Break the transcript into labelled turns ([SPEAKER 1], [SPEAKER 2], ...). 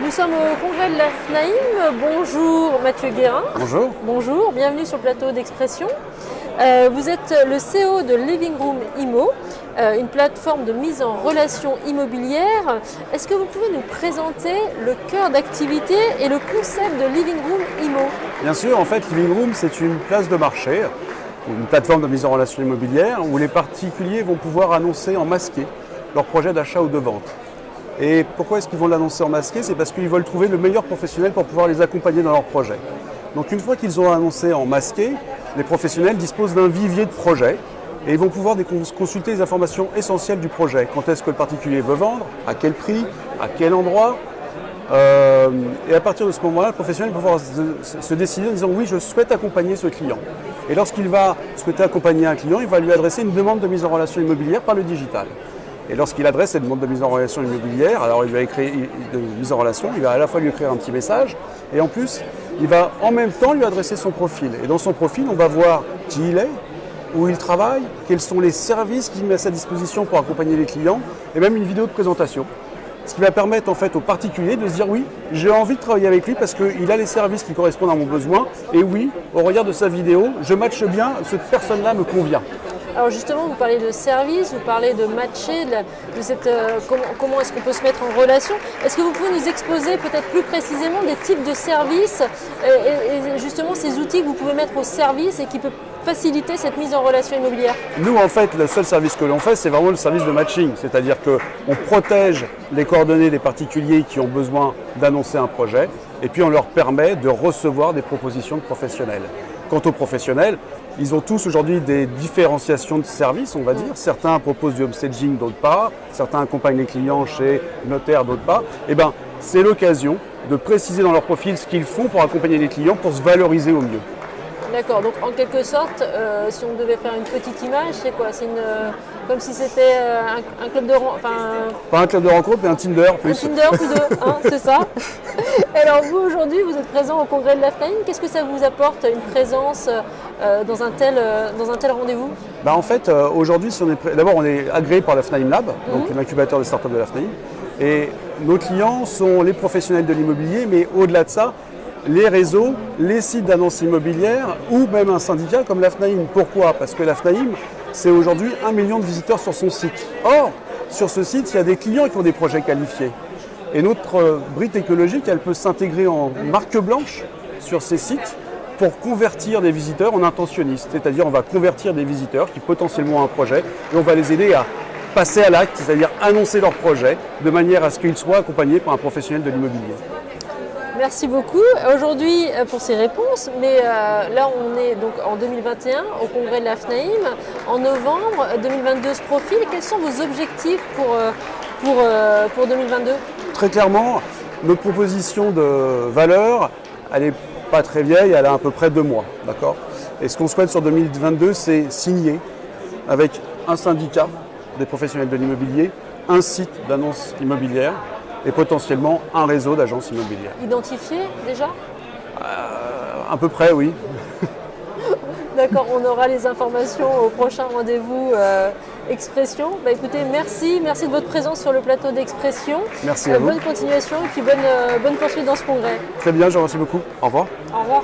[SPEAKER 1] Nous sommes au congrès de la FNAIM. Bonjour Mathieu Guérin.
[SPEAKER 2] Bonjour.
[SPEAKER 1] Bonjour, bienvenue sur le plateau d'Expression. Vous êtes le CEO de Living Room Immo, une plateforme de mise en relation immobilière. Est-ce que vous pouvez nous présenter le cœur d'activité et le concept de Living Room Immo?
[SPEAKER 2] Bien sûr, en fait, Living Room, c'est une place de marché, une plateforme de mise en relation immobilière où les particuliers vont pouvoir annoncer en masqué leur projet d'achat ou de vente. Et pourquoi est-ce qu'ils vont l'annoncer en masqué? C'est parce qu'ils veulent trouver le meilleur professionnel pour pouvoir les accompagner dans leur projet. Donc une fois qu'ils ont annoncé en masqué, les professionnels disposent d'un vivier de projets et ils vont pouvoir consulter les informations essentielles du projet. Quand est-ce que le particulier veut vendre, à quel prix, à quel endroit. Et à partir de ce moment-là, le professionnel va pouvoir se décider en disant oui, je souhaite accompagner ce client. Et lorsqu'il va souhaiter accompagner un client, il va lui adresser une demande de mise en relation immobilière par le digital. Et lorsqu'il adresse cette demande de mise en relation immobilière, alors il va écrire de mise en relation, il va à la fois lui écrire un petit message et en plus, il va en même temps lui adresser son profil. Et dans son profil, on va voir qui il est, où il travaille, quels sont les services qu'il met à sa disposition pour accompagner les clients et même une vidéo de présentation. Ce qui va permettre en fait aux particuliers de se dire oui, j'ai envie de travailler avec lui parce qu'il a les services qui correspondent à mon besoin et oui, au regard de sa vidéo, je matche bien, cette personne-là me convient.
[SPEAKER 1] Alors justement, vous parlez de service, vous parlez de matcher, comment est-ce qu'on peut se mettre en relation. Est-ce que vous pouvez nous exposer peut-être plus précisément des types de services et justement ces outils que vous pouvez mettre au service et qui peuvent faciliter cette mise en relation immobilière?
[SPEAKER 2] Nous, en fait, le seul service que l'on fait, c'est vraiment le service de matching. C'est-à-dire qu'on protège les coordonnées des particuliers qui ont besoin d'annoncer un projet et puis on leur permet de recevoir des propositions de professionnels. Quant aux professionnels, ils ont tous aujourd'hui des différenciations de services, on va dire. Certains proposent du homestaging d'autre part, certains accompagnent les clients chez notaire d'autre part. Eh bien, c'est l'occasion de préciser dans leur profil ce qu'ils font pour accompagner les clients pour se valoriser au mieux.
[SPEAKER 1] D'accord, donc en quelque sorte, si on devait faire une petite image, c'est quoi? C'est comme si c'était un club de rencontre.
[SPEAKER 2] Pas un club de rencontre, mais un Tinder plus.
[SPEAKER 1] Un Tinder plus deux, hein, c'est ça. Alors vous, aujourd'hui, vous êtes présent au congrès de la FNAIM. Qu'est-ce que ça vous apporte, une présence dans un tel rendez-vous?
[SPEAKER 2] En fait, aujourd'hui, d'abord, on est agréé par la FNAIM Lab, donc l'incubateur de start-up de la FNAIM. Et nos clients sont les professionnels de l'immobilier, mais au-delà de ça, les réseaux, les sites d'annonces immobilières ou même un syndicat comme la FNAIM. Pourquoi? Parce que la FNAIM, c'est aujourd'hui 1 million de visiteurs sur son site. Or, sur ce site, il y a des clients qui ont des projets qualifiés. Et notre brique technologique, elle peut s'intégrer en marque blanche sur ces sites pour convertir des visiteurs en intentionnistes. C'est-à-dire, on va convertir des visiteurs qui potentiellement ont un projet et on va les aider à passer à l'acte, c'est-à-dire annoncer leur projet de manière à ce qu'ils soient accompagnés par un professionnel de l'immobilier.
[SPEAKER 1] Merci beaucoup aujourd'hui pour ces réponses, mais là on est donc en 2021 au congrès de la FNAIM. En novembre 2022 se profile. Quels sont vos objectifs pour 2022?
[SPEAKER 2] Très clairement, notre proposition de valeur, elle n'est pas très vieille, elle a à peu près 2 mois. D'accord ? Et ce qu'on souhaite sur 2022, c'est signer avec un syndicat des professionnels de l'immobilier, un site d'annonce immobilière, et potentiellement un réseau d'agences immobilières.
[SPEAKER 1] Identifié déjà?
[SPEAKER 2] À peu près, oui.
[SPEAKER 1] D'accord, on aura les informations au prochain rendez-vous Expression. Écoutez, merci de votre présence sur le plateau d'Expression.
[SPEAKER 2] Merci à vous.
[SPEAKER 1] Bonne continuation et puis bonne poursuite dans ce congrès.
[SPEAKER 2] Très bien, je vous remercie beaucoup. Au revoir.
[SPEAKER 1] Au revoir.